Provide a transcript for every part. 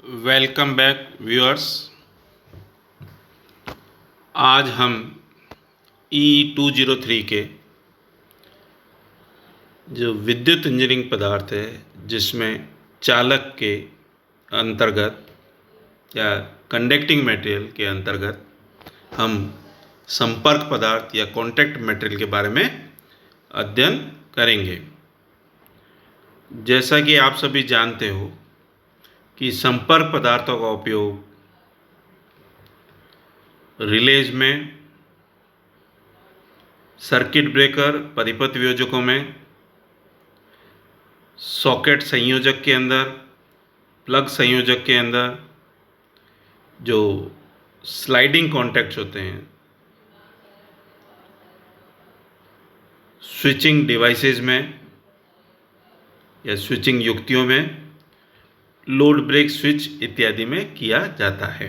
Welcome back viewers. आज हम E203 के जो विद्युत इंजीनियरिंग पदार्थ है जिसमें चालक के अंतर्गत या कंडक्टिंग मटेरियल के अंतर्गत हम संपर्क पदार्थ या कॉन्टैक्ट मटेरियल के बारे में अध्ययन करेंगे। जैसा कि आप सभी जानते हो कि संपर्क पदार्थों का उपयोग रिलेज में, सर्किट ब्रेकर परिपथ वियोजकों में, सॉकेट संयोजक के अंदर, प्लग संयोजक के अंदर जो स्लाइडिंग कॉन्टैक्ट्स होते हैं, स्विचिंग डिवाइसेस में या स्विचिंग युक्तियों में, लोड ब्रेक स्विच इत्यादि में किया जाता है।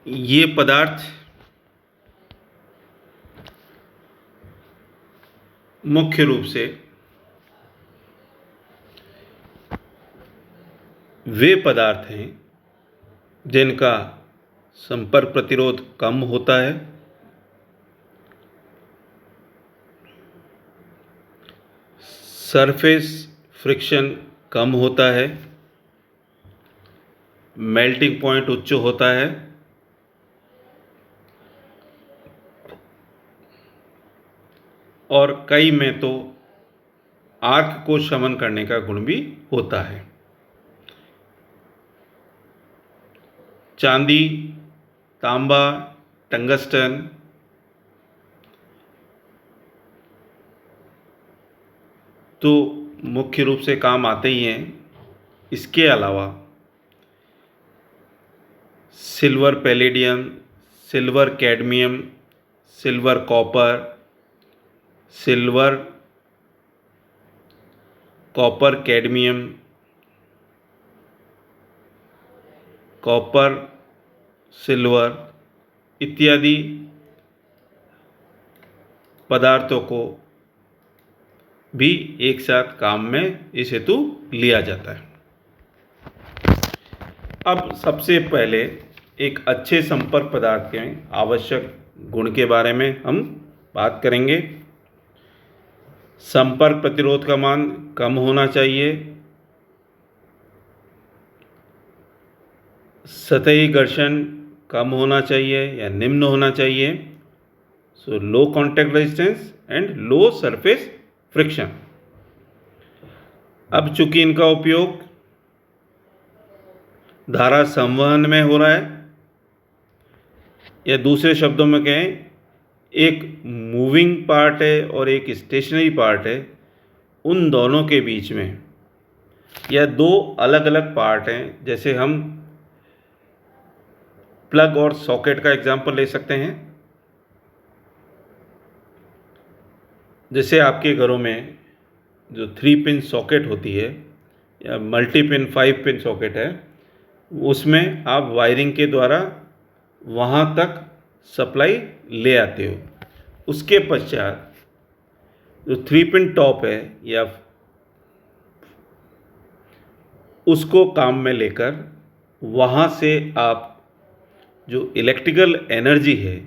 ये पदार्थ मुख्य रूप से वे पदार्थ हैं जिनका संपर्क प्रतिरोध कम होता है, सरफेस फ्रिक्शन कम होता है, मेल्टिंग पॉइंट उच्च होता है और कई में तो आर्क को शमन करने का गुण भी होता है। चांदी, तांबा, टंगस्टन तो मुख्य रूप से काम आते ही हैं। इसके अलावा silver palladium, silver cadmium, silver copper, silver copper cadmium, copper silver इत्यादि पदार्थों को भी एक साथ काम में इस हेतु लिया जाता है। अब सबसे पहले एक अच्छे संपर्क पदार्थ के आवश्यक गुण के बारे में हम बात करेंगे। संपर्क प्रतिरोध का मान कम होना चाहिए, सतही घर्षण कम होना चाहिए या निम्न होना चाहिए। So low contact resistance and low surface friction. अब चूंकि इनका उपयोग धारा संवहन में हो रहा है या दूसरे शब्दों में कहें एक मूविंग पार्ट है और एक स्टेशनरी पार्ट है, उन दोनों के बीच में या दो अलग अलग पार्ट हैं। जैसे हम प्लग और सॉकेट का एग्जांपल ले सकते हैं। जैसे आपके घरों में जो 3 पिन सॉकेट होती है या मल्टी पिन 5 पिन सॉकेट है, उसमें आप वायरिंग के द्वारा वहाँ तक सप्लाई ले आते हो। उसके पश्चात जो 3 पिन टॉप है या उसको काम में लेकर वहाँ से आप जो इलेक्ट्रिकल एनर्जी है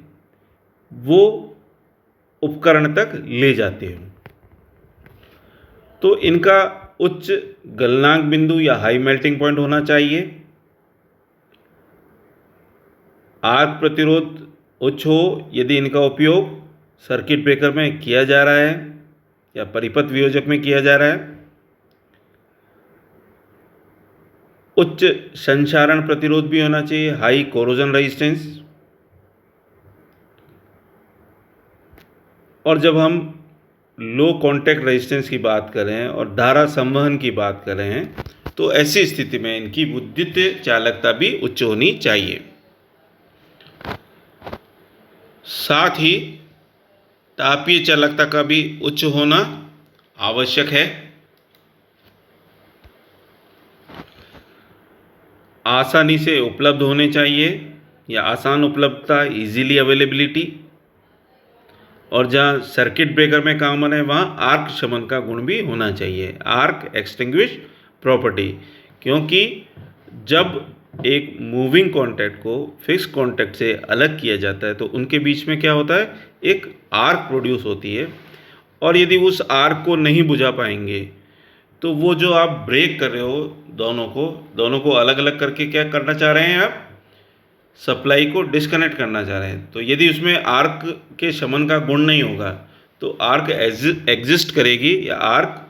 वो उपकरण तक ले जाते हो। तो इनका उच्च गलनांक बिंदु या हाई मेल्टिंग पॉइंट होना चाहिए। आर्क प्रतिरोध उच्च हो यदि इनका उपयोग सर्किट ब्रेकर में किया जा रहा है या परिपथ वियोजक में किया जा रहा है। उच्च संक्षारण प्रतिरोध भी होना चाहिए, हाई कोरोजन रेजिस्टेंस। और जब हम लो कॉन्टैक्ट रेजिस्टेंस की बात करें और धारा संवहन की बात करें तो ऐसी स्थिति में इनकी विद्युत चालकता भी उच्च होनी चाहिए। साथ ही तापीय चालकता का भी उच्च होना आवश्यक है। आसानी से उपलब्ध होने चाहिए या आसान उपलब्धता, इजीली अवेलेबिलिटी। और जहाँ सर्किट ब्रेकर में कॉमन है वहाँ आर्क शमन का गुण भी होना चाहिए, आर्क एक्सटिंग्विश प्रॉपर्टी। क्योंकि जब एक मूविंग कॉन्टैक्ट को फिक्स कॉन्टैक्ट से अलग किया जाता है तो उनके बीच में क्या होता है, एक आर्क प्रोड्यूस होती है। और यदि उस आर्क को नहीं बुझा पाएंगे तो वो जो आप ब्रेक कर रहे हो दोनों को अलग अलग करके क्या करना चाह रहे हैं, आप सप्लाई को डिस्कनेक्ट करना चाह रहे हैं। तो यदि उसमें आर्क के शमन का गुण नहीं होगा तो आर्क एग्जिस्ट करेगी या आर्क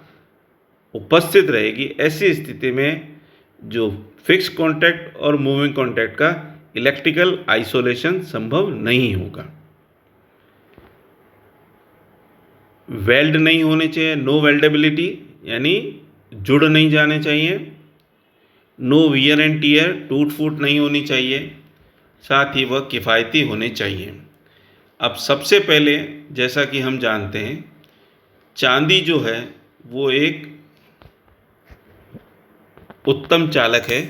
उपस्थित रहेगी। ऐसी स्थिति में जो फिक्स कॉन्टैक्ट और मूविंग कॉन्टैक्ट का इलेक्ट्रिकल आइसोलेशन संभव नहीं होगा। वेल्ड नहीं होने चाहिए, नो वेल्डेबिलिटी, यानी जुड़ नहीं जाने चाहिए। नो वियर एंड टीयर, टूट फूट नहीं होनी चाहिए। साथ ही वह किफ़ायती होने चाहिए। अब सबसे पहले जैसा कि हम जानते हैं, चांदी जो है वो एक उत्तम चालक है,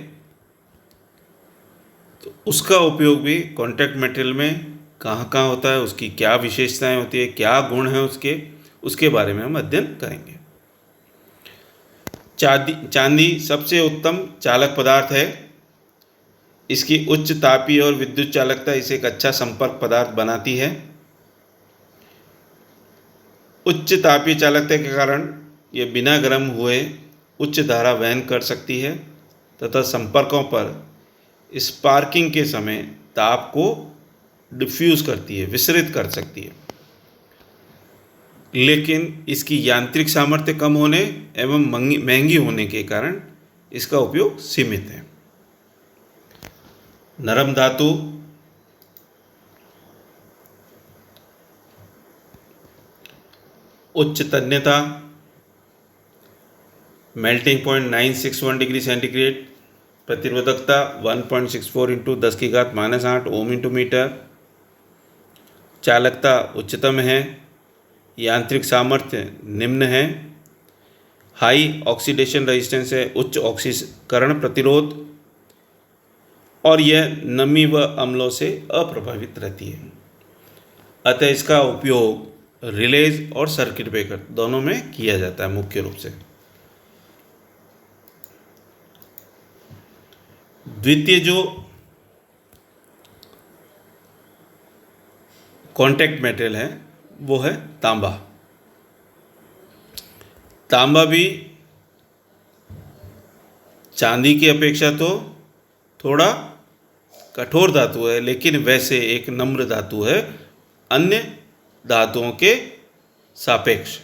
तो उसका उपयोग भी कॉन्टैक्ट मटेरियल में कहाँ कहाँ होता है, उसकी क्या विशेषताएं होती है, क्या गुण हैं उसके बारे में हम अध्ययन करेंगे। चांदी सबसे उत्तम चालक पदार्थ है। इसकी उच्च तापीय और विद्युत चालकता इसे एक अच्छा संपर्क पदार्थ बनाती है। उच्च तापीय चालकता के कारण ये बिना गर्म हुए उच्च धारा वहन कर सकती है तथा संपर्कों पर स्पार्किंग के समय ताप को डिफ्यूज़ करती है, विसरित कर सकती है। लेकिन इसकी यांत्रिक सामर्थ्य कम होने एवं महंगी होने के कारण इसका उपयोग सीमित है। नरम धातु, उच्च तन्यता, मेल्टिंग पॉइंट 961 डिग्री सेंटीग्रेड, प्रतिरोधकता 1.64 इंटू 10⁻⁻8 ओम इंटू मीटर, चालकता उच्चतम है, यांत्रिक सामर्थ्य निम्न है, हाई ऑक्सीडेशन रेजिस्टेंस है, उच्च ऑक्सीकरण प्रतिरोध, और यह नमी व अम्लों से अप्रभावित रहती है। अतः इसका उपयोग रिलेज और सर्किट ब्रेकर दोनों में किया जाता है मुख्य रूप से। द्वितीय जो कॉन्टैक्ट मटेरियल है वो है तांबा। तांबा भी चांदी की अपेक्षा तो थोड़ा कठोर धातु है, लेकिन वैसे एक नम्र धातु है अन्य धातुओं के सापेक्ष।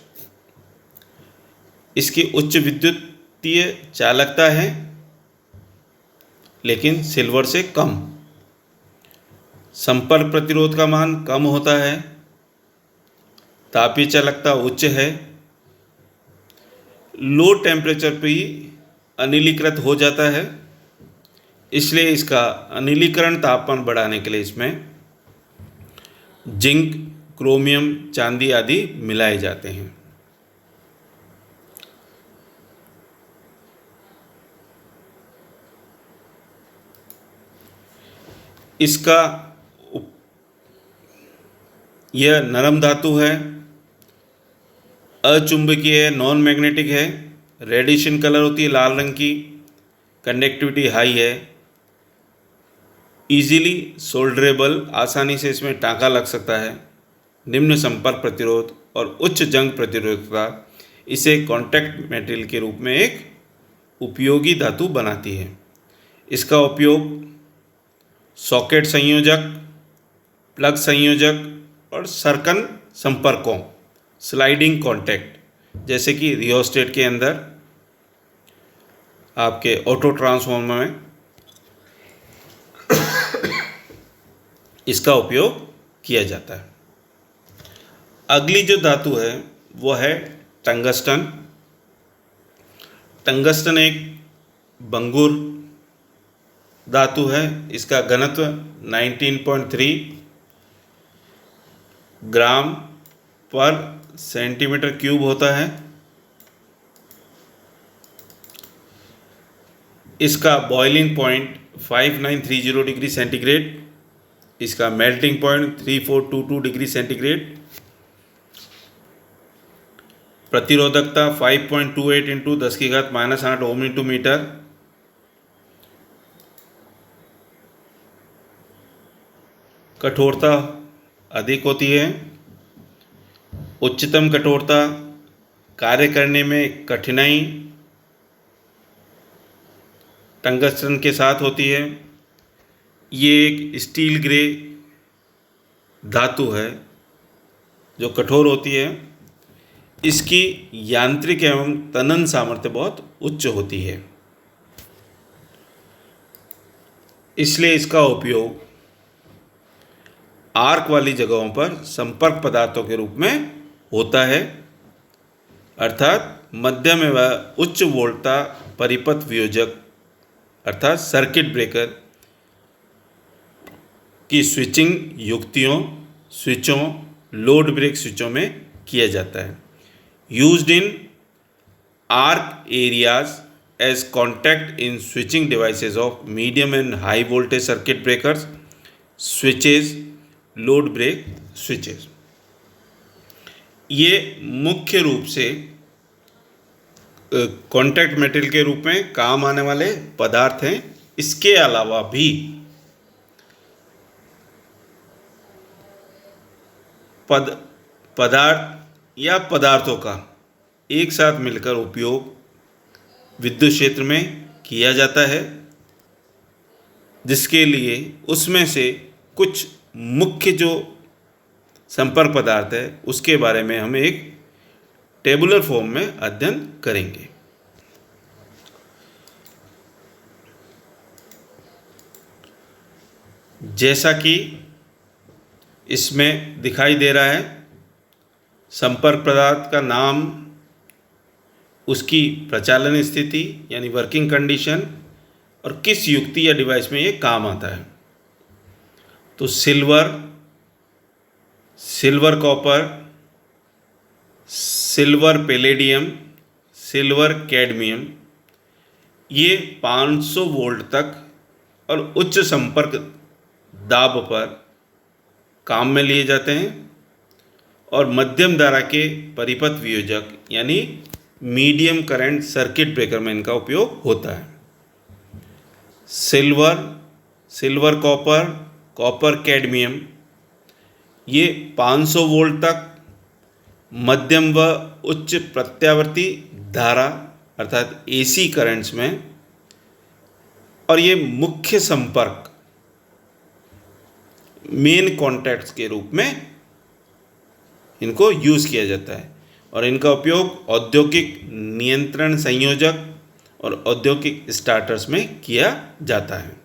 इसकी उच्च विद्युतीय चालकता है लेकिन सिल्वर से कम। संपर्क प्रतिरोध का मान कम होता है। तापीय चालकता उच्च है। लो टेम्परेचर पर ही अनिलीकृत हो जाता है, इसलिए इसका अनिलीकरण तापमान बढ़ाने के लिए इसमें जिंक, क्रोमियम, चांदी आदि मिलाए जाते हैं। इसका यह नरम धातु है, अचुंबकीय है, नॉन मैग्नेटिक है, रेडिएशन कलर होती है लाल रंग की, कंडक्टिविटी हाई है, इजीली सोल्डरेबल, आसानी से इसमें टाँका लग सकता है, निम्न संपर्क प्रतिरोध और उच्च जंग प्रतिरोधकता इसे कॉन्टैक्ट मटेरियल के रूप में एक उपयोगी धातु बनाती है। इसका उपयोग सॉकेट संयोजक, प्लग संयोजक और सर्कन संपर्कों, स्लाइडिंग कॉन्टैक्ट, जैसे कि रियोस्टेट के अंदर, आपके ऑटो ट्रांसफार्मर में इसका उपयोग किया जाता है। अगली जो धातु है वो है टंगस्टन। टंगस्टन एक भंगुर धातु है। इसका घनत्व 19.3 ग्राम पर सेंटीमीटर क्यूब होता है। इसका बॉइलिंग पॉइंट 5930 डिग्री सेंटीग्रेड, इसका मेल्टिंग पॉइंट 3422 डिग्री सेंटीग्रेड प्रतिरोधकता 5.28 इंटू 10⁻⁻8 ओम इंटू मीटर। कठोरता अधिक होती है। उच्चतम कठोरता, कार्य करने में कठिनाई टंगस्टन के साथ होती है। ये एक स्टील ग्रे धातु है जो कठोर होती है। इसकी यांत्रिक एवं तनन सामर्थ्य बहुत उच्च होती है, इसलिए इसका उपयोग आर्क वाली जगहों पर संपर्क पदार्थों के रूप में होता है, अर्थात मध्यम एवं उच्च वोल्टता परिपथ वियोजक अर्थात सर्किट ब्रेकर की स्विचिंग युक्तियों, स्विचों, लोड ब्रेक स्विचों में किया जाता है। Used in arc areas as contact in switching devices of medium and high voltage circuit breakers, switches, load break switches. ये मुख्य रूप से कॉन्टैक्ट मेटेरियल के रूप में काम आने वाले पदार्थ हैं। इसके अलावा भी पदार्थ या पदार्थों का एक साथ मिलकर उपयोग विद्युत क्षेत्र में किया जाता है, जिसके लिए उसमें से कुछ मुख्य जो संपर्क पदार्थ है उसके बारे में हम एक टेबुलर फॉर्म में अध्ययन करेंगे। जैसा कि इसमें दिखाई दे रहा है, संपर्क पदार्थ का नाम, उसकी प्रचालन स्थिति यानी वर्किंग कंडीशन और किस युक्ति या डिवाइस में ये काम आता है। तो silver copper, silver palladium, silver cadmium, ये 500 वोल्ट तक और उच्च संपर्क दाब पर काम में लिए जाते हैं और मध्यम धारा के परिपथ वियोजक यानी मीडियम करंट सर्किट ब्रेकर में इनका उपयोग होता है। सिल्वर कॉपर, कॉपर कैडमियम, ये 500 वोल्ट तक मध्यम व उच्च प्रत्यावर्ती धारा अर्थात एसी करंट्स में, और ये मुख्य संपर्क मेन कॉन्टैक्ट्स के रूप में इनको यूज़ किया जाता है और इनका उपयोग औद्योगिक नियंत्रण संयोजक और औद्योगिक स्टार्टर्स में किया जाता है।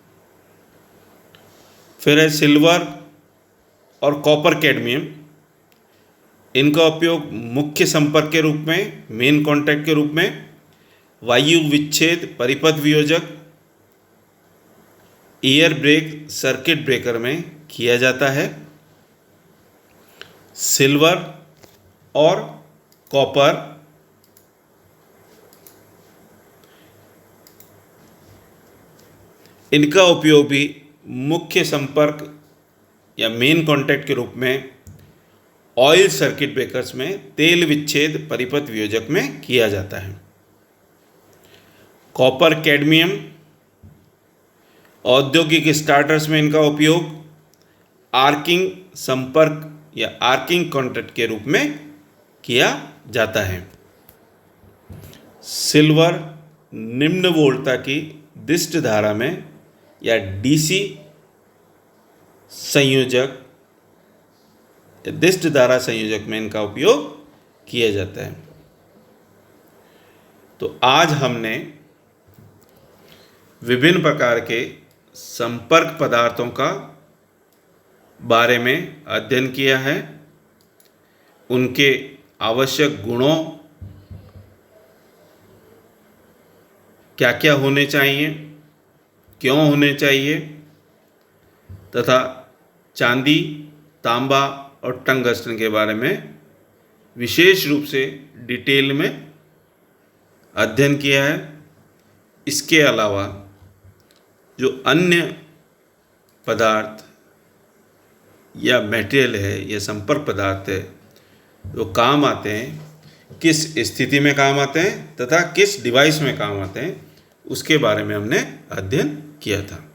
फिर है सिल्वर और कॉपर कैडमियम, इनका उपयोग मुख्य संपर्क के रूप में, मेन कॉन्टैक्ट के रूप में वायु विच्छेद परिपथ वियोजक, एयर ब्रेक सर्किट ब्रेकर में किया जाता है। सिल्वर और कॉपर इनका उपयोग भी मुख्य संपर्क या मेन कॉन्टैक्ट के रूप में ऑयल सर्किट ब्रेकर्स में तेल विच्छेद परिपथ वियोजक में किया जाता है। कॉपर कैडमियम औद्योगिक स्टार्टर्स में इनका उपयोग आर्किंग संपर्क या आर्किंग कॉन्टैक्ट के रूप में किया जाता है। सिल्वर निम्न वोल्टता की दिष्ट धारा में या डीसी संयोजक या दिष्ट धारा संयोजक में इनका उपयोग किया जाता है। तो आज हमने विभिन्न प्रकार के संपर्क पदार्थों का बारे में अध्ययन किया है, उनके आवश्यक गुणों क्या क्या होने चाहिए, क्यों होने चाहिए, तथा चांदी, तांबा और टंगस्टन के बारे में विशेष रूप से डिटेल में अध्ययन किया है। इसके अलावा जो अन्य पदार्थ या मटेरियल है या संपर्क पदार्थ है जो काम आते हैं, किस स्थिति में काम आते हैं तथा किस डिवाइस में काम आते हैं, उसके बारे में हमने अध्ययन किया था।